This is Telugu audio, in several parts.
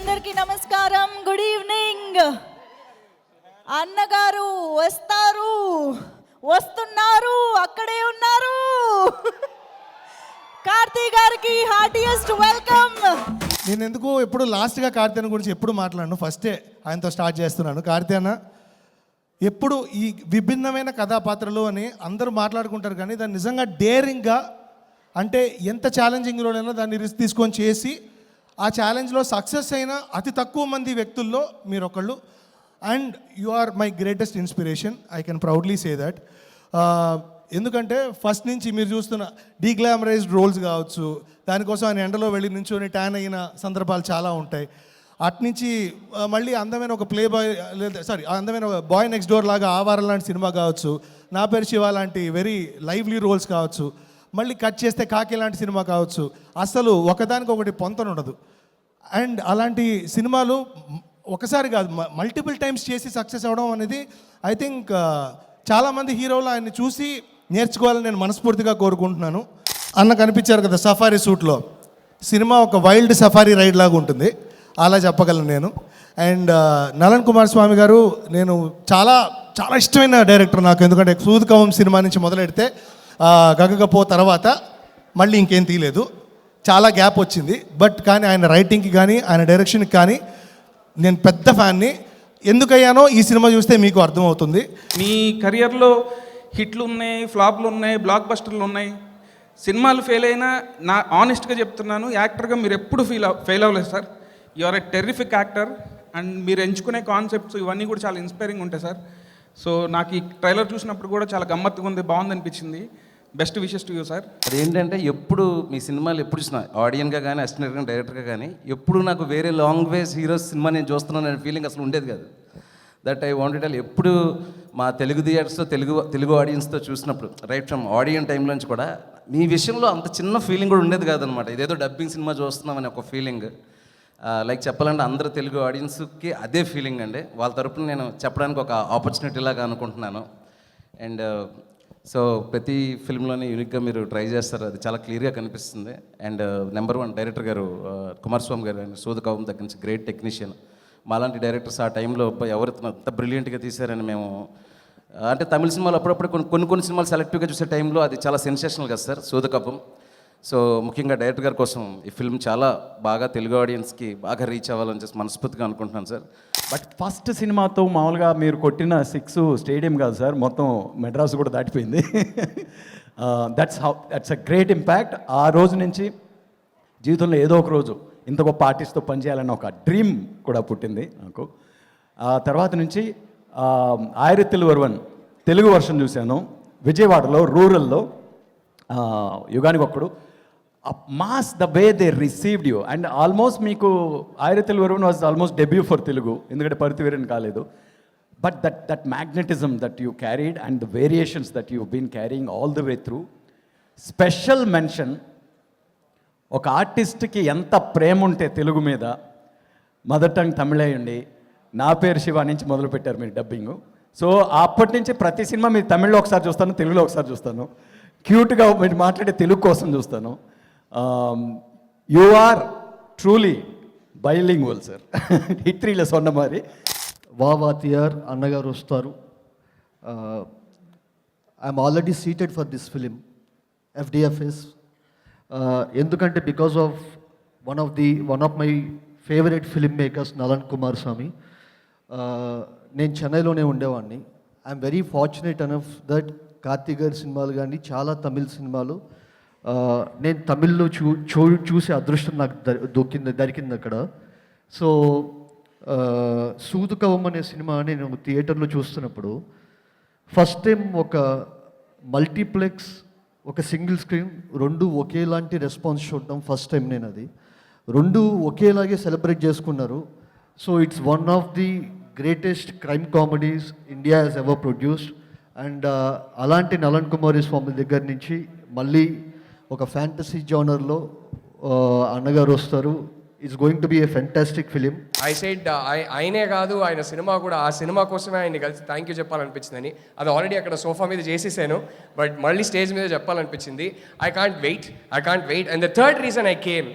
అందరికీ నమస్కారం. Good evening. అన్నగారు వస్తున్నారు, అక్కడే ఉన్నారు. కార్తీ గారికి హార్టియెస్ట్ వెల్కమ్. నేను ఎందుకు ఎప్పుడు లాస్ట్గా కార్తీ అన్న గురించి ఎప్పుడు మాట్లాడను, ఫస్టే ఆయనతో స్టార్ట్ చేస్తున్నాను. కార్తీ అన్న ఎప్పుడు ఈ విభిన్నమైన కథాపాత్రలు అని అందరూ మాట్లాడుకుంటారు, కానీ దాన్ని నిజంగా డేరింగ్గా, అంటే ఎంత ఛాలెంజింగ్ రోలైనా దాన్ని రిస్క్ తీసుకొని చేసి ఆ ఛాలెంజ్లో సక్సెస్ అయిన అతి తక్కువ మంది వ్యక్తుల్లో మీరు ఒకళ్ళు. And you are my greatest inspiration, I can proudly say that. ఎందుకంటే ఫస్ట్ నుంచి మీరు చూస్తున్న డీగ్లామరైజ్డ్ రోల్స్ కావచ్చు, దానికోసం ఆయన ఎండలో వెళ్ళి నించొని ట్యాన్ అయిన సందర్భాలు చాలా ఉంటాయి. అట్నుంచి మళ్ళీ అందమైన ఒక ప్లే బాయ్ అందమైన బాయ్ నెక్స్ట్ డోర్ లాగా ఆవారం లాంటి సినిమా కావచ్చు, నా పేరు శివ లాంటి వెరీ లైవ్లీ రోల్స్ కావచ్చు, మళ్ళీ కట్ చేస్తే కాకి లాంటి సినిమా కావచ్చు, అసలు ఒకదానికొకటి పొంతన ఉండదు. అండ్ అలాంటి సినిమాలు ఒకసారి కాదు మల్టిపుల్ టైమ్స్ చేసి సక్సెస్ అవ్వడం అనేది ఐ థింక్ చాలామంది హీరోలు ఆయన్ని చూసి నేర్చుకోవాలని నేను మనస్ఫూర్తిగా కోరుకుంటున్నాను. అన్న కనిపించారు కదా సఫారీ సూట్లో, సినిమా ఒక వైల్డ్ సఫారీ రైడ్ లాగా ఉంటుంది, అలా చెప్పగలను నేను. అండ్ నలన్ కుమార్ స్వామి గారు నేను చాలా చాలా ఇష్టమైన డైరెక్టర్ నాకు. ఎందుకంటే సూదుకవం సినిమా నుంచి మొదలెడితే గగగపో తర్వాత మళ్ళీ ఇంకేం తీయలేదు, చాలా గ్యాప్ వచ్చింది. బట్ కానీ ఆయన రైటింగ్కి కానీ ఆయన డైరెక్షన్కి కానీ నేను పెద్ద ఫ్యాన్ని. ఎందుకయ్యానో ఈ సినిమా చూస్తే మీకు అర్థమవుతుంది. మీ కెరియర్లో హిట్లు ఉన్నాయి, ఫ్లాప్లు ఉన్నాయి, బ్లాక్ బస్టర్లు ఉన్నాయి. సినిమాలు ఫెయిల్ అయినా నా ఆనెస్ట్గా చెప్తున్నాను, యాక్టర్గా మీరు ఎప్పుడు ఫెయిల్ అవ్వలేదు sir. You are a terrific actor. And మీరు ఎంచుకునే కాన్సెప్ట్స్ ఇవన్నీ కూడా చాలా ఇన్స్పైరింగ్ ఉంటాయి సార్. సో నాకు ఈ ట్రైలర్ చూసినప్పుడు కూడా చాలా గమ్మత్తుగా ఉంది, బాగుంది అనిపించింది. Best wishes to you sir. అదేంటంటే ఎప్పుడు మీ సినిమాలు ఎప్పుడు చూసినా ఆడియన్గా కానీ అసిస్టెంట్ కానీ డైరెక్టర్గా కానీ ఎప్పుడు నాకు వేరే లాంగ్వేజ్ హీరోస్ సినిమా నేను చూస్తున్నాను అనే ఫీలింగ్ అసలు ఉండేది కాదు. That I wanted tell. ఎప్పుడు మా తెలుగు థియేటర్స్తో తెలుగు ఆడియన్స్తో చూసినప్పుడు రైట్ ఫ్రమ్ ఆడియన్ టైంలోంచి కూడా మీ విషయంలో అంత చిన్న ఫీలింగ్ కూడా ఉండేది కాదనమాట. ఇదేదో డబ్బింగ్ సినిమా చూస్తున్నామని ఒక ఫీలింగ్. లైక్ చెప్పాలంటే అందరూ తెలుగు ఆడియన్స్కి అదే ఫీలింగ్ అండి. వాళ్ళ తరపున నేను చెప్పడానికి ఒక ఆపర్చునిటీ లాగా అనుకుంటున్నాను. అండ్ సో ప్రతి ఫిల్మ్లోనే యూనిక్గా మీరు ట్రై చేస్తారు, అది చాలా క్లియర్గా కనిపిస్తుంది. అండ్ నెంబర్ 1 డైరెక్టర్ గారు కుమారస్వామి గారు, ఆయన సూదకవం దగ్గర నుంచి గ్రేట్ టెక్నీషియన్. మాలాంటి డైరెక్టర్స్ ఆ టైంలో ఎవరు అంత బ్రిలియంట్గా తీశారని మేము, అంటే తమిళ సినిమాలు అప్పుడప్పుడు కొన్ని సినిమాలు సెలెక్టివ్గా చూసే టైంలో అది చాలా సెన్సేషనల్ కదా సార్ సూదకవం. సో ముఖ్యంగా డైరెక్టర్ గారి కోసం ఈ ఫిల్మ్ చాలా బాగా తెలుగు ఆడియన్స్కి బాగా రీచ్ అవ్వాలని చెప్పి మనస్ఫూర్తిగా అనుకుంటున్నాను సార్. బట్ ఫస్ట్ సినిమాతో మామూలుగా మీరు కొట్టిన 6 స్టేడియం కాదు సార్, మొత్తం మెడ్రాస్ కూడా దాటిపోయింది. That's a great impact. ఆ రోజు నుంచి జీవితంలో ఏదో ఒక రోజు ఇంత గొప్ప ఆర్టిస్ట్తో పనిచేయాలన్న ఒక డ్రీమ్ కూడా పుట్టింది నాకు. ఆ తర్వాత నుంచి ఆయిరత్తిల్ ఒరువన్ తెలుగు వర్షన్ చూశాను విజయవాడలో రూరల్లో. Yuganiki Okkadu was the way they received you. And almost మీకు Aayirathil Oruvan was almost debut for Telugu, ఎందుకంటే పరితివీరన్ కాలేదు. But that magnetism that you carried and the variations that you been carrying all the way through. Special mention, ఒక ఆర్టిస్ట్కి ఎంత ప్రేమ ఉంటే తెలుగు మీద, మదర్ టంగ్ తమిళ అయ్యండి, నా పేరు శివ నుంచి మొదలుపెట్టారు మీరు డబ్బింగ్. సో అప్పటి నుంచి ప్రతి సినిమా మీరు తమిళ్లో ఒకసారి చూస్తాను, తెలుగులో ఒకసారి చూస్తాను, క్యూట్గా మీరు మాట్లాడే తెలుగు కోసం చూస్తాను. You are truly bilingual sir. హిట్రీలో సొన్న మరి వావాతియార్ Annagaru Vastaru. I'm already seated for this film FDFS. ఎందుకంటే because of one of my favourite film makers Nalan Kumar Swami. నేను చెన్నైలోనే ఉండేవాడిని. I'm very fortunate enough that Karthi గారి సినిమాలు కానీ చాలా తమిళ సినిమాలు నేను తమిళ్లో చూసే అదృష్టం నాకు దొరికింది అక్కడ. సో సూదుకవం అనే సినిమా నేను థియేటర్లో చూస్తున్నప్పుడు ఫస్ట్ టైం ఒక మల్టీప్లెక్స్, ఒక సింగిల్ స్క్రీన్, 2 ఒకేలాంటి రెస్పాన్స్ చూడటం ఫస్ట్ టైం. నేను అది 2 ఒకేలాగే సెలబ్రేట్ చేసుకున్నారు. So it's one of the greatest crime comedies India has ever produced. And అలాంటి నలన్ కుమారి స్వామి దగ్గర నుంచి మళ్ళీ ఒక ఫ్యాంటసీ జానర్లో అన్నగారు వస్తారు. It's going to be A fantastic film. I side ఆయనే కాదు, ఆయన సినిమా కూడా, ఆ సినిమా కోసమే ఆయన్ని కలిసి థ్యాంక్ యూ చెప్పాలనిపించిందని. అది ఆల్రెడీ అక్కడ సోఫా మీద చేసేసాను, బట్ మళ్ళీ స్టేజ్ మీద చెప్పాలనిపించింది. I can't wait. And the third reason I came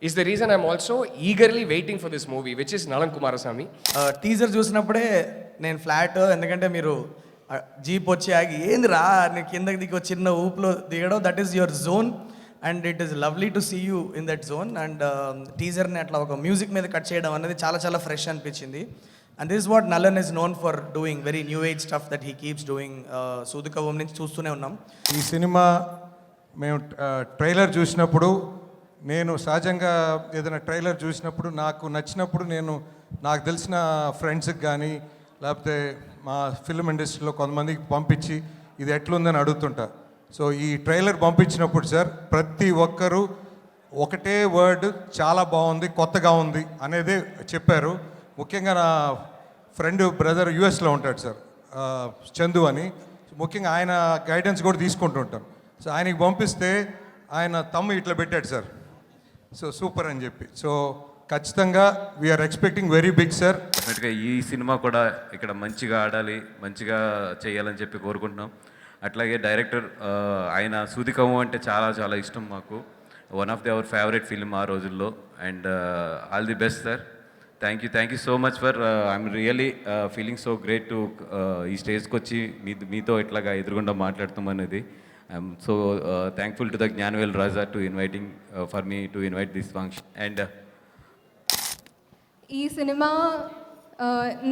is the reason I'm also eagerly waiting for this movie, which is Nalan Kumarasamy. Teaser చూసినప్పుడే నేను ఫ్లాట్, ఎందుకంటే మీరు జీప్ వచ్చి ఆగి ఏంది రా నీ కిందకి దిగి ఒక చిన్న ఊపులో దిగడం, that is your zone and it is lovely to see you in that zone. And టీజర్ని అట్లా ఒక మ్యూజిక్ మీద కట్ చేయడం అనేది చాలా చాలా ఫ్రెష్ అనిపించింది. And this what Nalan is known for doing very new age stuff that he keeps doing. Soodhu Kavvum నుంచి చూస్తూనే ఉన్నాం. ఈ సినిమా మేము ట్రైలర్ చూసినప్పుడు, నేను సహజంగా ఏదైనా ట్రైలర్ చూసినప్పుడు నాకు నచ్చినప్పుడు నాకు తెలిసిన ఫ్రెండ్స్కి కానీ లేకపోతే మా ఫిల్మ్ ఇండస్ట్రీలో కొంతమందికి పంపించి ఇది ఎట్లుందని అడుగుతుంటా. సో ఈ ట్రైలర్ పంపించినప్పుడు సార్ ప్రతి ఒక్కరూ ఒకటే వర్డ్ చాలా బాగుంది, కొత్తగా ఉంది అనేదే చెప్పారు. ముఖ్యంగా నా ఫ్రెండ్ బ్రదర్ యుఎస్లో ఉంటాడు సార్, చందు అని. ముఖ్యంగా ఆయన గైడెన్స్ కూడా తీసుకుంటుంటాను. సో ఆయనకి పంపిస్తే ఆయన తమ్ము ఇట్లా పెట్టాడు సార్, సో సూపర్ అని చెప్పి. సో ఖచ్చితంగా we are expecting very big sir. డెఫినెట్గా ఈ సినిమా కూడా ఇక్కడ మంచిగా ఆడాలి, మంచిగా చేయాలని చెప్పి కోరుకుంటున్నాం. అట్లాగే డైరెక్టర్ ఆయన సూదికవ్వం అంటే చాలా చాలా ఇష్టం మాకు. One of the our favourite film ఆ రోజుల్లో. And all the best sir. Thank you so much for I'm really feeling so great to ఈ స్టేజ్కి వచ్చి మీతో ఇట్లాగా ఎదురుగుండా మాట్లాడతాం అనేది. I'm so thankful to the Gnanavel Raja to inviting for me to invite this function. And ఈ సినిమా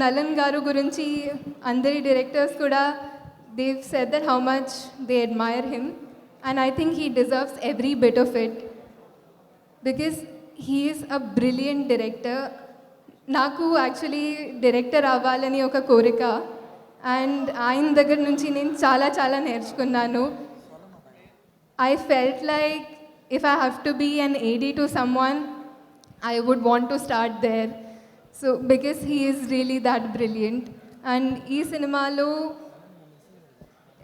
నలన్ గారు గురించి అందరి డైరెక్టర్స్ కూడా they've said that how much they admire him, and I think he deserves every bit of it because he is a brilliant director. నాకు యాక్చువల్లీ డైరెక్టర్ అవ్వాలని ఒక కోరిక, అండ్ ఆయన దగ్గర నుంచి నేను చాలా చాలా నేర్చుకున్నాను. I felt like if I have to be an AD to someone, I would want to start there. So because he is really that brilliant. And ee cinemalo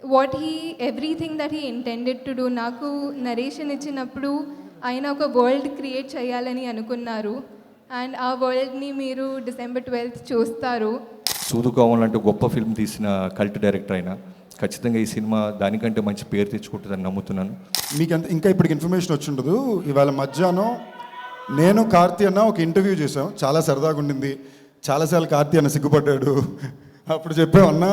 what he, everything that he intended to do, నాకు నరేషన్ ఇచ్చినప్పుడు ఆయన ఒక వరల్డ్ క్రియేట్ చేయాలని అనుకున్నారు. అండ్ ఆ వరల్డ్ని మీరు December 12th చూస్తారు. సూదుకవ్వం లాంటి గొప్ప ఫిల్మ్ తీసిన కల్ట్ డైరెక్టర్ అయినా ఖచ్చితంగా ఈ సినిమా దానికంటే మంచి పేరు తెచ్చుకుంటుందని నమ్ముతున్నాను. మీకు ఇంకా ఇప్పటికి ఇన్ఫర్మేషన్ వచ్చి ఉండదు. ఇవాళ మధ్యాహ్నం నేను కార్తీ అన్న ఒక ఇంటర్వ్యూ చేసాం, చాలా సరదాగా ఉండింది. చాలాసార్లు కార్తీ అన్న సిగ్గుపడ్డాడు. అప్పుడు చెప్పామన్నా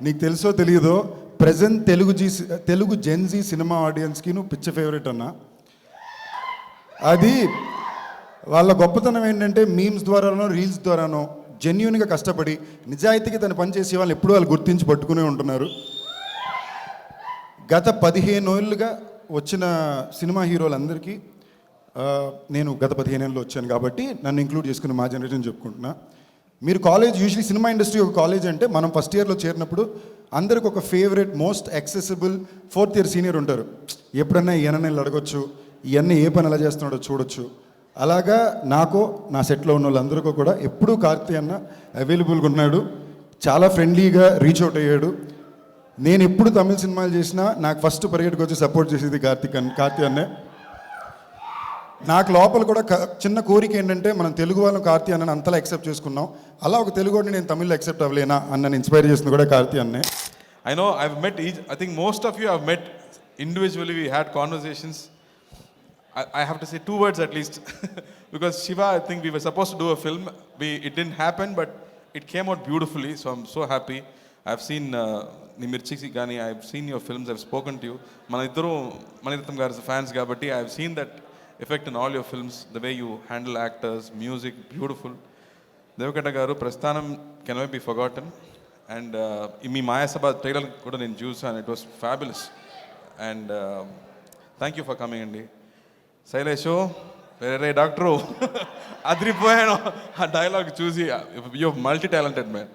నీకు తెలుసో తెలియదో ప్రజెంట్ తెలుగు జెన్జీ సినిమా ఆడియన్స్కి నువ్వు పిచ్చ ఫేవరెట్ అన్నా. అది వాళ్ళ గొప్పతనం ఏంటంటే మీమ్స్ ద్వారానో రీల్స్ ద్వారానో జెన్యున్గా కష్టపడి నిజాయితీగా తన పని చేసే వాళ్ళు ఎప్పుడూ వాళ్ళు గుర్తించి పట్టుకునే ఉంటున్నారు. గత 15 ఏళ్ళుగా వచ్చిన సినిమా హీరోలందరికీ నేను గత 15 ఏళ్ళలో వచ్చాను కాబట్టి నన్ను ఇంక్లూడ్ చేసుకుని మా జనరేషన్ చెప్పుకుంటున్నా. మీరు కాలేజ్ యూజువలీ సినిమా ఇండస్ట్రీ ఒక కాలేజ్ అంటే మనం ఫస్ట్ ఇయర్లో చేరినప్పుడు అందరికి ఒక favourite most accessible 4th year senior ఉంటారు. ఎప్పుడన్నా ఈయనని అడగొచ్చు, ఇవన్నీ ఏ పని ఎలా చేస్తున్నాడో చూడొచ్చు. అలాగా నాకు నా సెట్లో ఉన్న వాళ్ళందరికీ కూడా ఎప్పుడూ కార్తీ అన్న అవైలబుల్గా ఉన్నాడు. చాలా ఫ్రెండ్లీగా రీచ్ అవుట్ అయ్యాడు. నేను ఎప్పుడు తమిళ సినిమాలు చేసినా నాకు ఫస్ట్ పరిగెట్టుకు వచ్చి సపోర్ట్ చేసేది కార్తీ అన్నే. నాకు లోపల కూడా చిన్న కోరిక ఏంటంటే మనం తెలుగు వాళ్ళం కార్తీ అన్నని అంతలా యాక్సెప్ట్ చేసుకున్నాం, అలా ఒక తెలుగు వాడిని నేను తమిళ్లో యాక్సెప్ట్ అవ్వలేనా అన్నని ఇన్స్పైర్ చేసింది కూడా కార్తీ అన్నే. I know I've met I think most of you have met individually. We had conversations. I have to say 2 words at least because Shiva, I think we were supposed to do a film. It didn't happen, but it came out beautifully. So I'm so happy. I've seen Nimirchi Gani. I've seen your films. I've spoken to you. Maniratham garu fans kabatti I've seen that effect in all your films. The way you handle actors, music, beautiful. Devakata garu Prasthanam cannot be forgotten. And మీ మాయాసభ ట్రైలర్ కూడా నేను చూసాను. It was fabulous. And thank you for coming అండి. శైలేషు వేరే డాక్టరు అదిరిపోయాను ఆ డైలాగ్ చూసి. You multi talented man.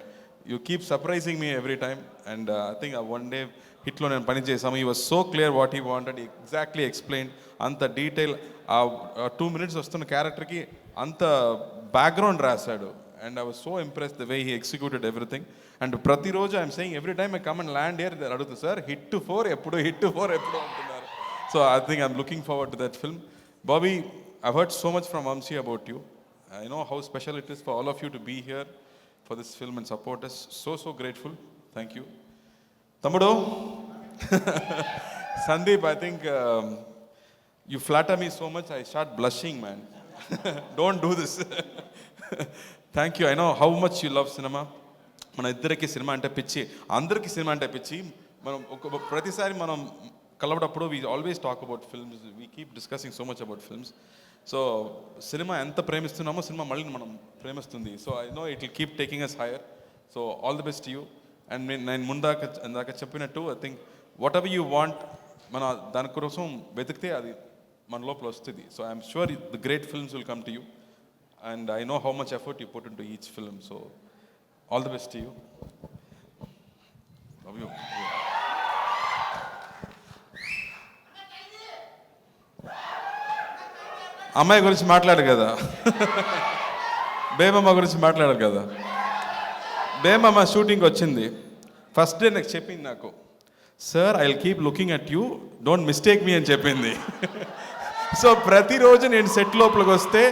You keep surprising me every time. And I think one day హిట్లో నేను పని చేసాము. He was so clear what he wanted, exactly explain. అంత డీటెయిల్ ఆ 2 minutes వస్తున్న క్యారెక్టర్కి అంత బ్యాక్గ్రౌండ్ రాశాడు. And I was so impressed the way he executed everything. And ప్రతిరోజు I'm saying every time I come and land here, they అడుగుతారు సార్ hit to 4 ఎప్పుడు అంటున్నారు. So I think I'm looking forward to that film. Bobby, I've heard so much from Vamsi about you. I know how special it is for all of you to be here for this film and support us. So grateful. Thank you. Tammudu, Sandeep, I think you flatter me so much I start blushing, man. Don't do this. Thank you. I know how much you love cinema. మన ఇద్దరికి సినిమా అంటే పిచ్చి, అందరికీ సినిమా అంటే పిచ్చి. మనం ప్రతిసారి మనం కలవడప్పుడు we always talk about films, we keep discussing so much about films. So cinema ఎంత ప్రేమిస్తున్నామో సినిమా మళ్ళీ మనం ప్రేమిస్తుంది. So I know it will keep taking us higher. So all the best you. And నేను ఇందాక చెప్పినట్టు I think whatever you want, మన దానికోసం వెతికితే అది మన లోపల వస్తుంది. So I'm sure the great films will come to you. And I know how much effort you put in to each film. So all the best to you. Love you. అమ్మాయి గురించి మాట్లాడు కదా, బేబమ్మ గురించి మాట్లాడారు కదా. బేబమ్మ షూటింగ్కి వచ్చింది, ఫస్ట్ డే నాకు చెప్పింది, నాకు sir I will keep looking at you, don't mistake me అని చెప్పింది. సో ప్రతిరోజు నేను సెట్ లోపలికి వస్తే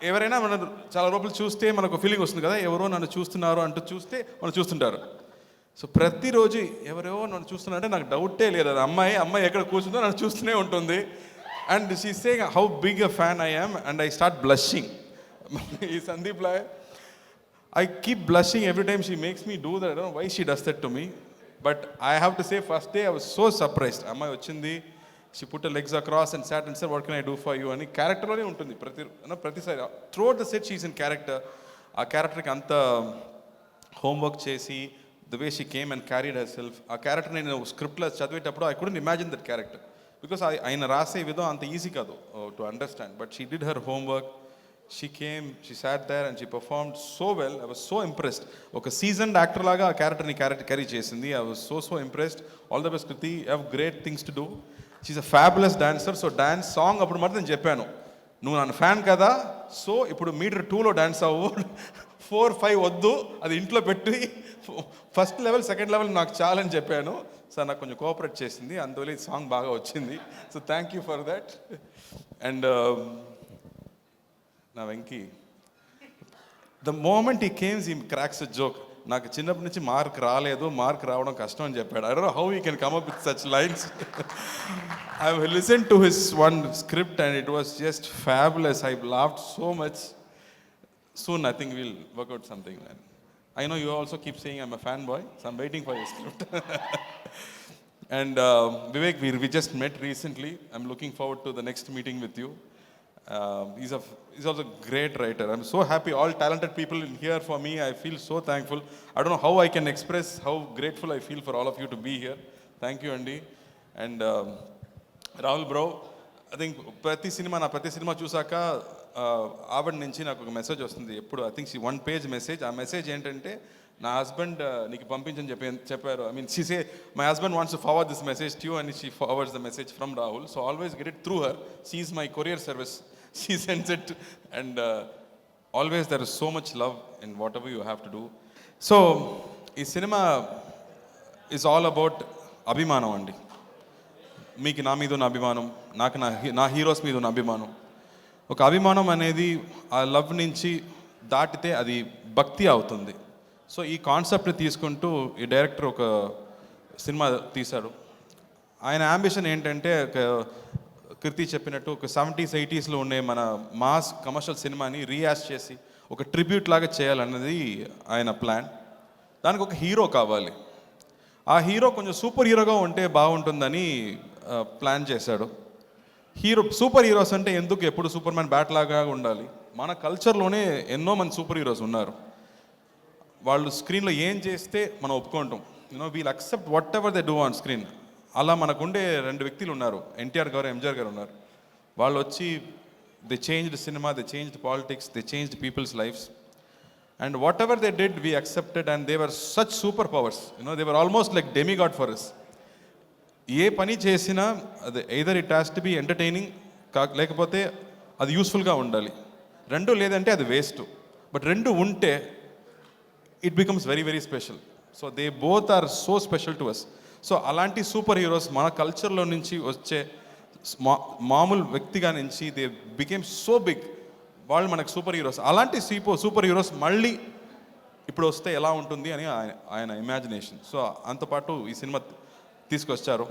ఎవరైనా మన చాలా లోపల చూస్తే మనకు ఫీలింగ్ వస్తుంది కదా, ఎవరో నన్ను చూస్తున్నారు అంటూ చూస్తే మనం చూస్తుంటారు. సో ప్రతిరోజు ఎవరెవో నన్ను చూస్తున్నారంటే నాకు డౌటే లేదు, అది అమ్మాయి ఎక్కడ కూర్చుందో నన్ను చూస్తూనే ఉంటుంది. And she's saying how big a fan I am, and I start blushing. Sandeep Lai, I keep blushing every time she makes me do that. I don't know why she does that to me. But I have to say, first day I was so surprised. Amma ochindi, she put her legs across and sat and said, what can I do for you? Ani character lone untundi. Pratisari throughout the set she is in character. Aa character ki anta homework chesi, the way she came and carried herself. Aa character nenu script la chadivetappudu I couldn't imagine that character. Because ఆయన రాసే విధం అంత ఈజీ కాదు to understand. But she did her homework, she came, she sat there and she performed so well. I was so impressed. ఒక సీజన్డ్ యాక్టర్ లాగా ఆ క్యారెక్టర్ని క్యారీ చేసింది. I was so impressed. All the best Kriti, you have great things to do. She's a fabulous dancer. So dance song అప్పుడు మాత్రం నేను చెప్పాను, నువ్వు నన్ను ఫ్యాన్ కదా, సో ఇప్పుడు మీటర్ 2లో డాన్స్ అవ్వు, 4, 5 వద్దు, అది ఇంట్లో పెట్టి ఫస్ట్ లెవెల్ సెకండ్ లెవెల్ నాకు చాలని చెప్పాను. సార్ నాకు కొంచెం కోఆపరేట్ చేసింది, అందువల్ల ఈ సాంగ్ బాగా వచ్చింది. So thank you for that. And నా వెంకీ, ద మూమెంట్ ఈ కేమ్స్ ఈ క్రాక్స్ అ జోక్. నాకు చిన్నప్పటి నుంచి మార్క్ రావడం కష్టం అని చెప్పాడు. I don't know how he can come up with such lines. I have listened to his one script and it was just fabulous. I laughed so much. Soon I think we'll work out something, man. I know you also keep saying I'm a fanboy, so I'm waiting for your script. And Vivek, we just met recently. I'm looking forward to the next meeting with you. He's also a great writer. I'm so happy. All talented people in here for me. I feel so thankful. I don't know how I can express how grateful I feel for all of you to be here. Thank you, Andy. And Rahul bro, I think ప్రతి సినిమా చూసాక ఆవిడ నుంచి నాకు ఒక మెసేజ్ వస్తుంది ఎప్పుడు. I think 1 page message. ఆ మెసేజ్ ఏంటంటే, నా హస్బెండ్ నీకు పంపించని చెప్పారు. I mean she say my husband wants to forward this message to you and she forwards the message from Rahul. So always get it through her. She is my courier service. She sends it and always there is so much love in whatever you have to do. So ఈ సినిమా ఈజ్ ఆల్ అబౌట్ అభిమానం అండి. మీకు నా మీద ఉన్న అభిమానం, నాకు నా హీరోస్ మీద ఉన్న అభిమానం. ఒక అభిమానం అనేది ఆ లవ్ నుంచి దాటితే అది భక్తి అవుతుంది. సో ఈ కాన్సెప్ట్ని తీసుకుంటూ ఈ డైరెక్టర్ ఒక సినిమా తీశాడు. ఆయన అంబిషన్ ఏంటంటే, కృతి చెప్పినట్టు ఒక 70s 80sలో ఉండే మన మాస్ కమర్షియల్ సినిమాని రీయాజ్ చేసి ఒక ట్రిబ్యూట్ లాగా చేయాలన్నది ఆయన ప్లాన్. దానికి ఒక హీరో కావాలి. ఆ హీరో కొంచెం సూపర్ హీరోగా ఉంటే బాగుంటుందని ప్లాన్ చేశాడు. సూపర్ హీరోస్ అంటే ఎందుకు ఎప్పుడు సూపర్ మ్యాన్ బ్యాట్ లాగా ఉండాలి? మన కల్చర్లోనే ఎన్నో మంది సూపర్ హీరోస్ ఉన్నారు. వాళ్ళు స్క్రీన్లో ఏం చేస్తే మనం ఒప్పుకుంటాం. We'll accept whatever they do on screen. అలా మనకుండే 2 వ్యక్తులు ఉన్నారు, ఎన్టీఆర్ గారు, ఎంజీఆర్ గారు ఉన్నారు. వాళ్ళు వచ్చి they changed cinema, they changed politics, they changed people's lifes. And whatever they did we accepted and they were such super powers. They were almost like demigod for us. ఏ పని చేసినా అది either it has to be entertaining, లేకపోతే అది యూస్ఫుల్గా ఉండాలి. 2 లేదంటే అది వేస్ట్. బట్ 2 ఉంటే it becomes very very special. So they both are so special to us. So అలాంటి సూపర్ హీరోస్ మన కల్చర్లో నుంచి వచ్చే మామూలు వ్యక్తిగా నుంచి దే బికేమ్ సో బిగ్. వాళ్ళు మనకు సూపర్ హీరోస్. అలాంటి సూపర్ హీరోస్ మళ్ళీ ఇప్పుడు వస్తే ఎలా ఉంటుంది అని ఆయన ఇమాజినేషన్. సో అంతపాటు ఈ సినిమా తీసుకొచ్చారు.